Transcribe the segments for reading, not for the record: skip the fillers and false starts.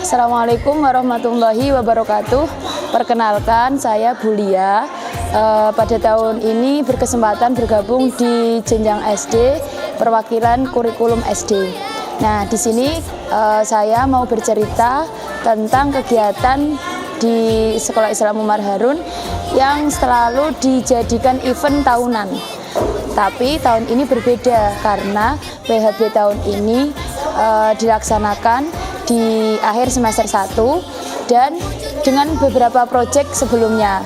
Assalamualaikum warahmatullahi wabarakatuh. Perkenalkan, saya Bulia. Pada tahun ini berkesempatan bergabung di jenjang SD, perwakilan kurikulum SD. Nah, di sini saya mau bercerita tentang kegiatan di Sekolah Islam Umar Harun yang selalu dijadikan event tahunan. Tapi tahun ini berbeda karena PHB tahun ini dilaksanakan di akhir semester 1 dan dengan beberapa proyek sebelumnya.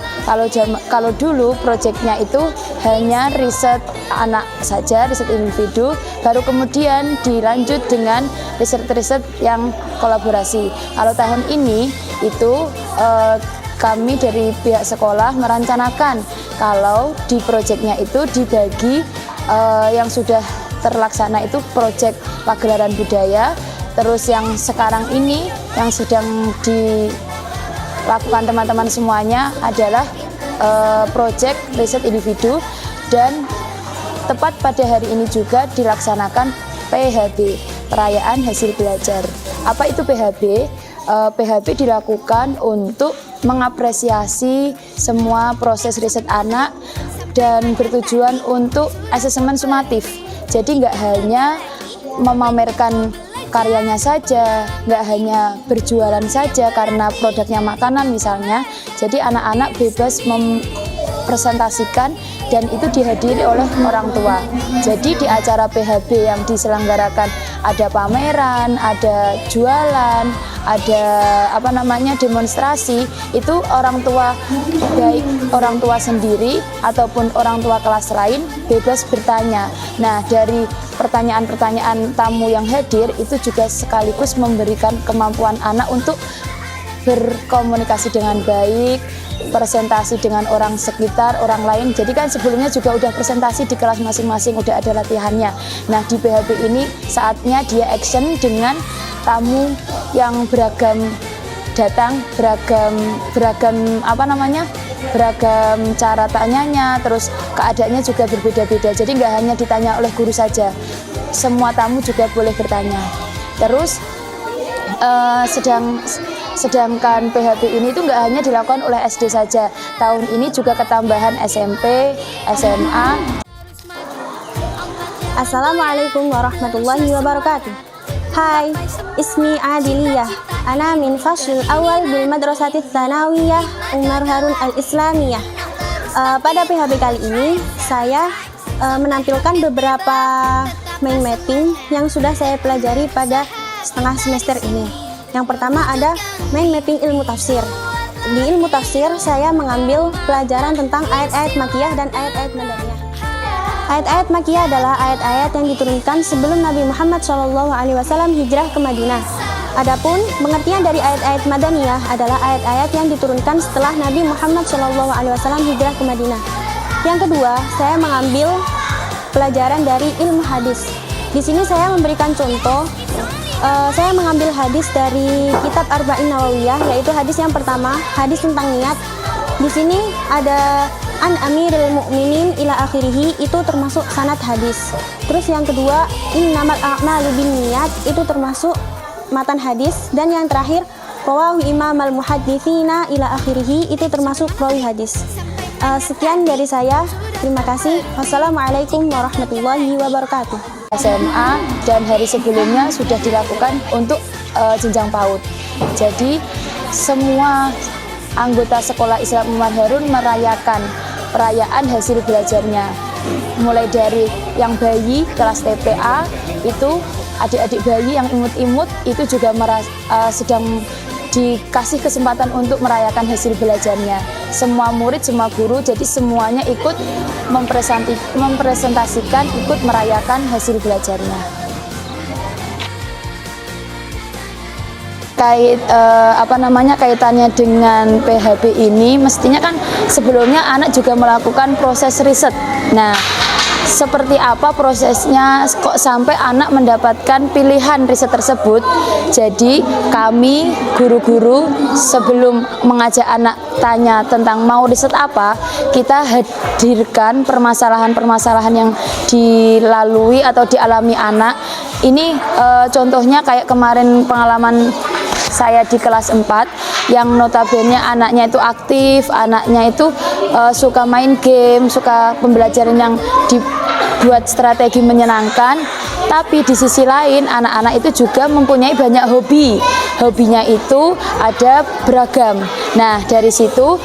Kalau dulu proyeknya itu hanya riset anak saja, riset individu, baru kemudian dilanjut dengan riset-riset yang kolaborasi. Kalau tahun ini itu kami dari pihak sekolah merencanakan kalau di proyeknya itu dibagi yang sudah terlaksana itu proyek pagelaran budaya, terus yang sekarang ini yang sedang dilakukan teman-teman semuanya adalah proyek riset individu, dan tepat pada hari ini juga dilaksanakan PHB, perayaan hasil belajar. Apa itu PHB? PHB dilakukan untuk mengapresiasi semua proses riset anak dan bertujuan untuk asesmen sumatif. Jadi nggak hanya memamerkan karyanya saja, nggak hanya berjualan saja karena produknya makanan misalnya. Jadi anak-anak bebas mempresentasikan dan itu dihadiri oleh orang tua. Jadi di acara PHB yang diselenggarakan ada pameran, ada jualan, ada demonstrasi, itu orang tua, baik orang tua sendiri ataupun orang tua kelas lain bebas bertanya. Nah, dari pertanyaan-pertanyaan tamu yang hadir itu juga sekaligus memberikan kemampuan anak untuk berkomunikasi dengan baik, presentasi dengan orang sekitar, orang lain. Jadi kan sebelumnya juga udah presentasi di kelas masing-masing, udah ada latihannya. Nah, di PHB ini saatnya dia action dengan tamu yang beragam datang, beragam cara tanyanya, terus keadaannya juga berbeda-beda. Jadi nggak hanya ditanya oleh guru saja, semua tamu juga boleh bertanya. Terus sedangkan PHB ini itu nggak hanya dilakukan oleh SD saja. Tahun ini juga ketambahan SMP, SMA. Assalamualaikum warahmatullahi wabarakatuh. Hai, ismi Adiliyah. Ana min fasl awal bil madrasati tsanawiyah Umar Harun al-Islamiyah. Pada PHB kali ini saya menampilkan beberapa mind mapping yang sudah saya pelajari pada setengah semester ini. Yang pertama ada mind mapping ilmu tafsir. Di ilmu tafsir saya mengambil pelajaran tentang ayat-ayat Makkiyah dan ayat-ayat Madaniyah. Ayat-ayat Makkiyah adalah ayat-ayat yang diturunkan sebelum Nabi Muhammad SAW hijrah ke Madinah. Adapun pengertian dari ayat-ayat Madaniyah adalah ayat-ayat yang diturunkan setelah Nabi Muhammad SAW hijrah ke Madinah. Yang kedua, saya mengambil pelajaran dari ilmu hadis. Di sini saya memberikan contoh. Saya mengambil hadis dari kitab Arba'in Nawawiyah, yaitu hadis yang pertama, hadis tentang niat. Di sini ada an amiril mu'minin ila akhirih, itu termasuk sanad hadis. Terus yang kedua, innamal a'malu binniyat, itu termasuk matan hadis. Dan yang terakhir, rawahu imamal muhadditsina ila akhirih, itu termasuk rawi hadis. Sekian dari saya. Terima kasih. Wassalamualaikum warahmatullahi wabarakatuh. SMA dan hari sebelumnya sudah dilakukan untuk jenjang PAUD. Jadi semua anggota Sekolah Islam Umar Harun merayakan perayaan hasil belajarnya. Mulai dari yang bayi kelas TPA, itu adik-adik bayi yang imut-imut itu juga sedang dikasih kesempatan untuk merayakan hasil belajarnya. Semua murid, semua guru, jadi semuanya ikut mempresentasikan, ikut merayakan hasil belajarnya. Kaitannya dengan PHB ini, mestinya kan sebelumnya anak juga melakukan proses riset. Nah, seperti apa prosesnya kok sampai anak mendapatkan pilihan riset tersebut? Jadi kami guru-guru sebelum mengajak anak tanya tentang mau riset apa, kita hadirkan permasalahan-permasalahan yang dilalui atau dialami anak. Ini contohnya kayak kemarin pengalaman saya di kelas 4 yang notabene anaknya itu aktif, anaknya itu suka main game, suka pembelajaran yang dibuat strategi menyenangkan. Tapi di sisi lain anak-anak itu juga mempunyai banyak hobi. Hobinya itu ada beragam. Nah, dari situ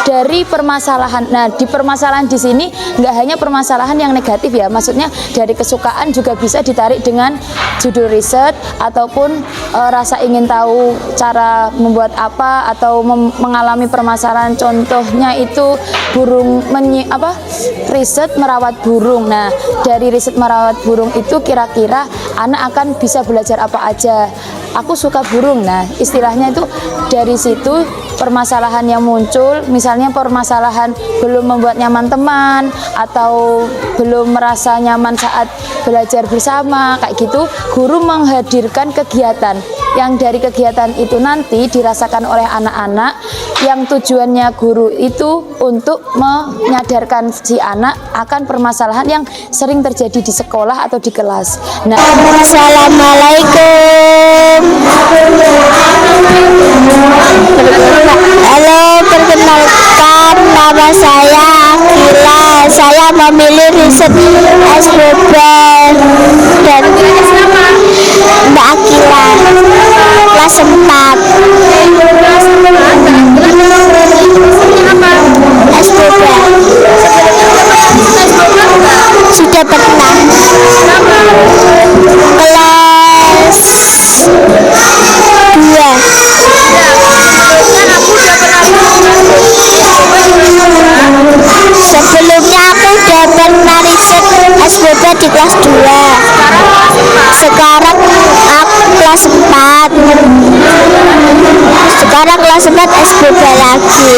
dari permasalahan, di permasalahan di sini nggak hanya permasalahan yang negatif ya, maksudnya dari kesukaan juga bisa ditarik dengan judul riset ataupun rasa ingin tahu cara membuat apa atau mengalami permasalahan. Contohnya itu burung riset merawat burung. Nah, dari riset merawat burung itu kira-kira anak akan bisa belajar apa aja. Aku suka burung. Nah, istilahnya itu dari situ permasalahan yang muncul, misalnya permasalahan belum membuat nyaman teman atau belum merasa nyaman saat belajar bersama, kayak gitu, guru menghadirkan kegiatan yang dari kegiatan itu nanti dirasakan oleh anak-anak, yang tujuannya guru itu untuk menyadarkan si anak akan permasalahan yang sering terjadi di sekolah atau di kelas. Nah, Assalamualaikum. Halo, perkenalkan nama saya Akila. Saya memilih riset SBB dan Mbak Akila kelas 4 SBB. Sudah pernah kelas 2. Sebelumnya aku udah pernah riset SBB di kelas 2. Sekarang aku kelas 4. Sekarang kelas 4 SBB lagi.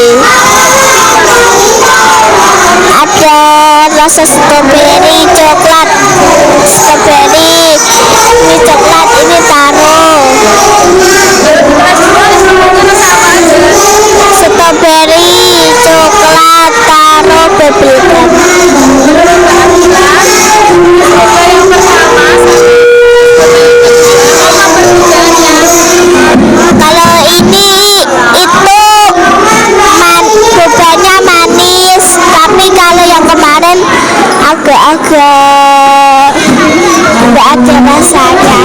Ada rasa stroberi, coklat, stroberi, ini coklat, ini taro. Stroberi, coklat, taro, bubblegum. Kalau ini itu bobanya manis, tapi kalau yang kemarin agak-agak nggak ada rasanya.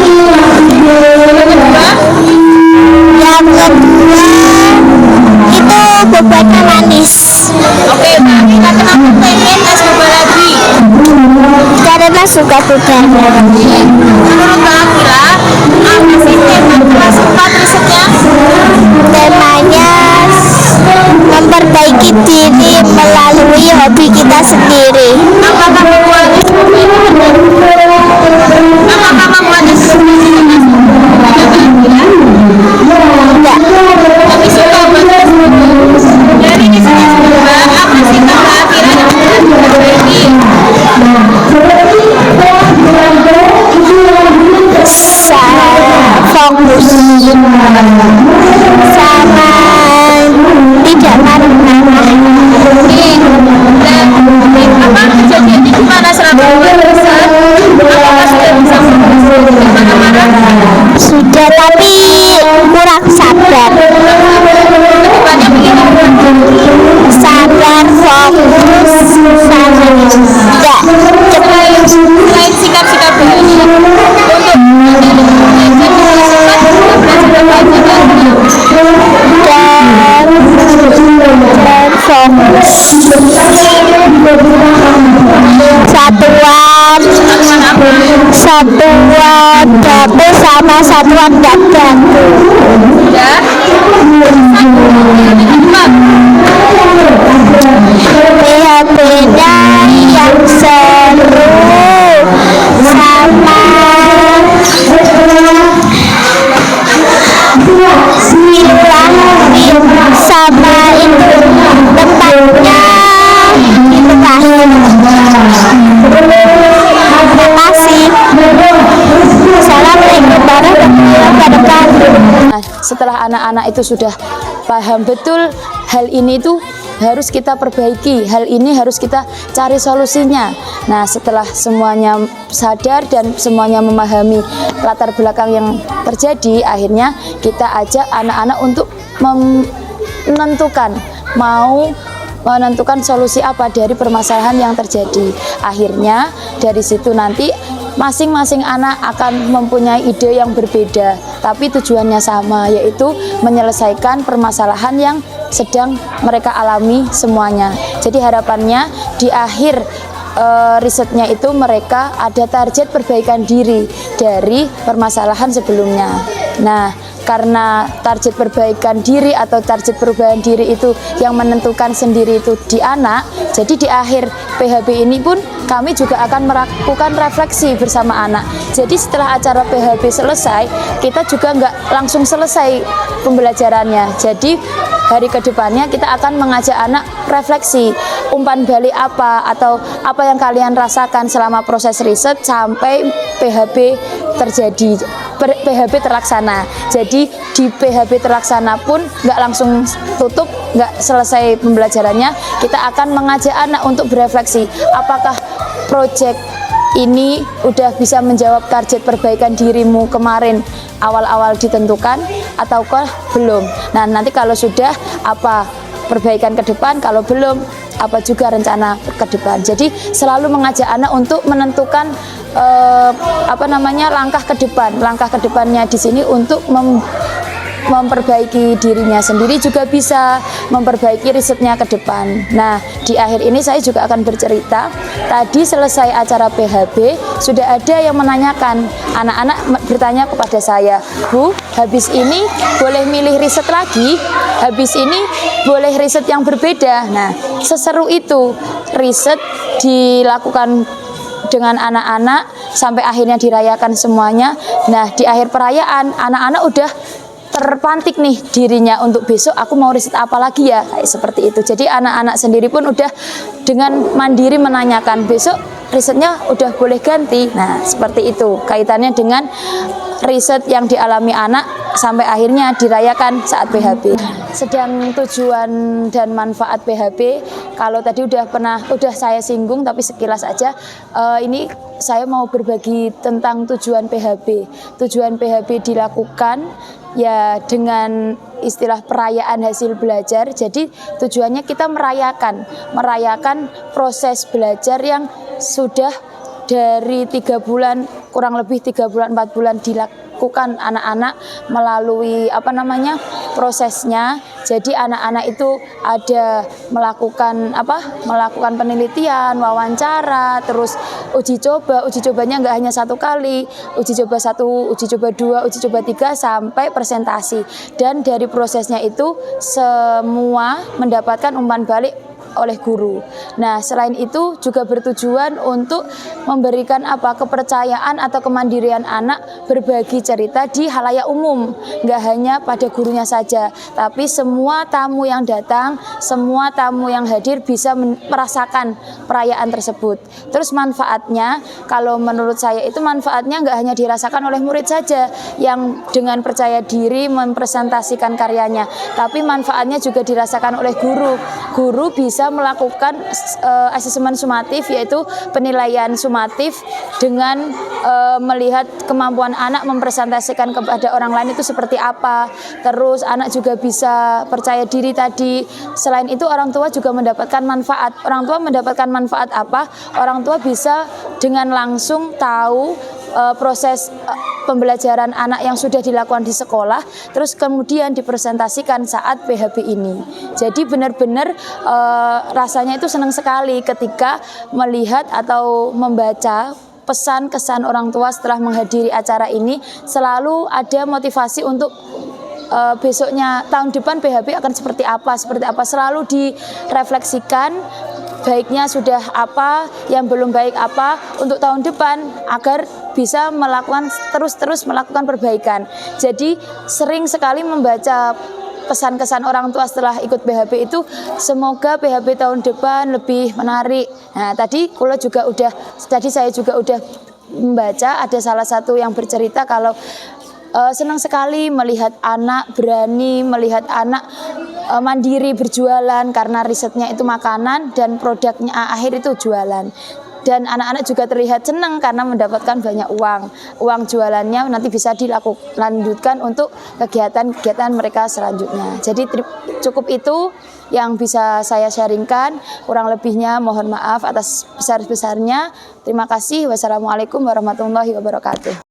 Yang kedua itu bobanya manis. oke, Mbak Akila, kenapa pengen SBB lagi? Karena suka bobanya. Menurut Mbak Akila, apa sih tema kelas 4 risetnya? Temanya memperbaiki diri melalui hobi kita sendiri. Apakah membuat SBB ini apakah membuat SBB ini Enggak. tapi suka banget SBB? Dari riset SBB, apa sih Mbak Akila yang bisa diperbaiki? Fokus sama tidak marah-marah. Apa kejadiannya gimana selama buat riset? Apakah sudah bisa fokus tidak marah-marah? Sudah, tapi kurang sabar. Kedepannya begini, Sabar, fokus, sama tidak cepat. selain sikap-sikap baik untuk belajar di kelas 4 juga belajar apa aja Dan fokus. Satuan dapur sama satuan dapur. ya? PHB-nya yang seru sama sama itu tempatnya dibedahin. Terima kasih. Assalamualaikum warahmatullahi wabarakatuh. Nah, setelah anak-anak itu sudah paham betul hal ini itu harus kita perbaiki, hal ini harus kita cari solusinya. Nah, setelah semuanya sadar dan semuanya memahami latar belakang yang terjadi, akhirnya kita ajak anak-anak untuk menentukan solusi apa dari permasalahan yang terjadi. Akhirnya dari situ nanti masing-masing anak akan mempunyai ide yang berbeda, tapi tujuannya sama, yaitu menyelesaikan permasalahan yang sedang mereka alami semuanya. Jadi harapannya di akhir risetnya itu mereka ada target perbaikan diri dari permasalahan sebelumnya. Nah, karena target perbaikan diri atau target perubahan diri itu yang menentukan sendiri itu di anak, jadi di akhir PHB ini pun kami juga akan melakukan refleksi bersama anak. Jadi setelah acara PHB selesai, kita juga nggak langsung selesai pembelajarannya. Jadi hari kedepannya kita akan mengajak anak refleksi, umpan balik apa atau apa yang kalian rasakan selama proses riset sampai PHB terjadi, PHB terlaksana. Jadi di PHB terlaksana pun nggak langsung tutup, nggak selesai pembelajarannya, kita akan mengajak anak untuk berefleksi, apakah proyek ini udah bisa menjawab target perbaikan dirimu kemarin awal-awal ditentukan ataukah belum. Nah, nanti kalau sudah, apa perbaikan ke depan, kalau belum, apa juga rencana ke depan. Jadi selalu mengajak anak untuk menentukan langkah ke depan. Langkah ke depannya di sini untuk memperbaiki dirinya sendiri, juga bisa memperbaiki risetnya ke depan. Nah, di akhir ini saya juga akan bercerita. Tadi selesai acara PHB, sudah ada yang menanyakan, anak-anak bertanya kepada saya, Bu, habis ini boleh milih riset lagi? Habis ini boleh riset yang berbeda? Nah, seseru itu riset dilakukan dengan anak-anak sampai akhirnya dirayakan semuanya. Nah, di akhir perayaan anak-anak udah terpantik nih dirinya untuk besok aku mau riset apa lagi ya, kayak seperti itu. Jadi anak-anak sendiri pun udah dengan mandiri menanyakan, besok risetnya udah boleh ganti. Nah, seperti itu kaitannya dengan riset yang dialami anak sampai akhirnya dirayakan saat PHB. Sedang tujuan dan manfaat PHB, kalau tadi udah saya singgung tapi sekilas aja, ini saya mau berbagi tentang tujuan PHB. Tujuan PHB dilakukan ya dengan istilah perayaan hasil belajar. Jadi tujuannya kita merayakan proses belajar yang sudah dari 3 bulan, kurang lebih 3 bulan 4 bulan dilakukan anak-anak melalui prosesnya. Jadi anak-anak itu ada melakukan penelitian, wawancara, terus uji coba. Uji cobanya nggak hanya 1 kali, uji coba 1, uji coba 2, uji coba 3 sampai presentasi. Dan dari prosesnya itu semua mendapatkan umpan balik oleh guru. Nah, selain itu juga bertujuan untuk memberikan kepercayaan atau kemandirian anak berbagi cerita di halayak umum, nggak hanya pada gurunya saja, tapi semua tamu yang datang, semua tamu yang hadir bisa merasakan perayaan tersebut. Terus manfaatnya, kalau menurut saya itu manfaatnya nggak hanya dirasakan oleh murid saja yang dengan percaya diri mempresentasikan karyanya, tapi manfaatnya juga dirasakan oleh guru. Guru bisa melakukan asesmen sumatif, yaitu penilaian sumatif dengan melihat kemampuan anak mempresentasikan kepada orang lain itu seperti apa. Terus anak juga bisa percaya diri tadi. Selain itu orang tua juga mendapatkan manfaat. Orang tua mendapatkan manfaat apa? Orang tua bisa dengan langsung tahu proses pembelajaran anak yang sudah dilakukan di sekolah, terus kemudian dipresentasikan saat PHB ini. Jadi benar-benar rasanya itu senang sekali ketika melihat atau membaca pesan kesan orang tua setelah menghadiri acara ini. Selalu ada motivasi untuk besoknya, tahun depan PHB akan seperti apa, selalu direfleksikan. Baiknya sudah apa, yang belum baik apa untuk tahun depan, agar bisa terus melakukan perbaikan. Jadi sering sekali membaca pesan-kesan orang tua setelah ikut PHB itu, semoga PHB tahun depan lebih menarik. Nah, tadi saya juga udah membaca, ada salah satu yang bercerita kalau senang sekali melihat anak berani, melihat anak mandiri berjualan karena risetnya itu makanan dan produknya akhir itu jualan. Dan anak-anak juga terlihat senang karena mendapatkan banyak uang. Uang jualannya nanti bisa dilanjutkan untuk kegiatan-kegiatan mereka selanjutnya. Jadi cukup itu yang bisa saya sharingkan. Kurang lebihnya mohon maaf atas besar-besarnya. Terima kasih. Wassalamualaikum warahmatullahi wabarakatuh.